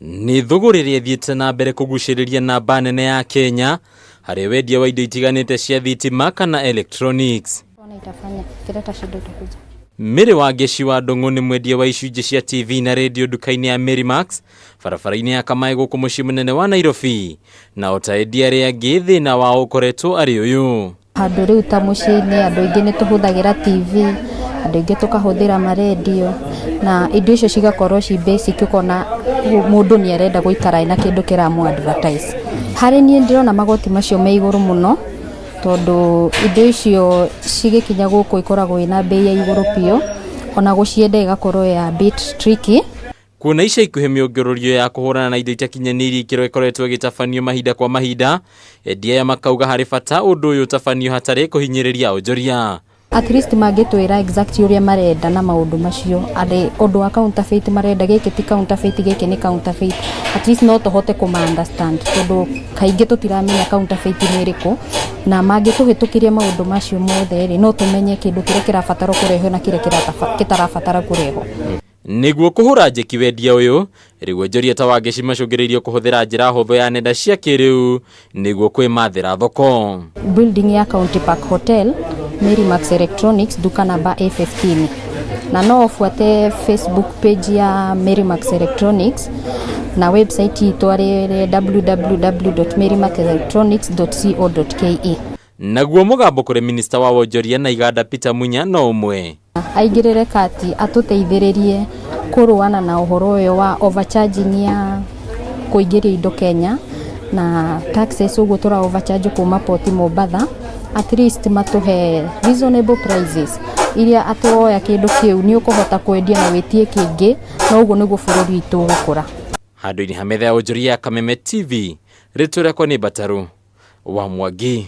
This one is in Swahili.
Ni thuguri ria thiete na mbere kuguciriria namba nene ya Kenya hari wendia wa indo itiganite cia thitima kana electronics. Miri wa Geci wa Ndung'u ni mwendia wa icunjĩ cia TV na radio duka-inĩ ya Merimax barabara-inĩ ya Kamae gũkũ mũciĩ mũnene wa Nairobi, na ũtaendia arĩa angĩ thĩna wao ũkoretwo arĩ ũyũ. Handũ rĩu ta mũciĩ-inĩ andũ aingĩ nĩ tũhũthagĩra TV, andũ aingĩ tukahũthĩra maredio, na indo icio cigakorwo ci basic, ukona mũndũ nĩ arenda gũikara na kĩndũ kĩramũ advertise. Harĩ niĩ ndĩrona magoti macio me igũrũ mũno, tondũ indo icio cigĩkinya gũkũ ikoragwo ina bei ya igũrũ piũ, ona gũcienda igakorwo ya bit tricky. Kuona ica ikuhĩ mĩũngũrũrio ya kũhũrana na indo itakinyanĩirie ikĩro ikoretwo ĩgĩtabanio mahinda kwa mahinda, endia aya makauga harĩ bata ũndũ ũyũ ũtabanio hatarĩ kũhinyĩrĩria onjoria. At least mangĩtwĩra exact ũrĩa marenda na maũndũ macio, andĩ ũndũ wa counterfeit marenda gĩkĩ ti counterfeit, gĩkĩ nĩ counterfeit, at least no tũhote kũma-understand, tondũ kaingĩ tũtiramenya counterfeit nĩ ĩrĩkũ, na mangĩtũhĩtũkĩria maũndũ macio mothe no tũmenye kĩndũ kĩrĩa kĩrabatara kũrehwo na kĩrĩa kĩtarabatara kũrehwo. Nĩguo kũhũra njeki wendia ũyũ, rĩu onjoria ta wa Geci macũngĩrĩirio kũhũthĩra njĩra hũthũ ya nenda cia kĩrĩu nĩguo kwĩmathĩra thoko. Building ya County Park Hotel, Merimax Electronics, duka namba A15. Na no ufuate Facebook page ya Merimax Electronics na website itũ arĩ www.merimaxelectronics.co.ke. Naguo mũgambo kũrĩ Minister wa wonjoria na iganda Peter Munya no ũmwe. Aigĩrĩre kati atũteithĩrĩrie kũrũana na ũhoro ũyũ wa overcharging ya kũingĩria indo Kenya na taxes ũguo tũra overcharge kuma Port Mombasa, at least matuhe reasonable prices iria atuoya kĩndũ kĩu nĩ ũkũhota kwendia na wĩtie kĩngĩ, na ũguo nĩguo bũrũri witũ ũgũkũra. Handũ-inĩ ha metha ya wonjoria ya Kameme TV, rĩtwa rĩakwa nĩ Bataru wa Mwangi.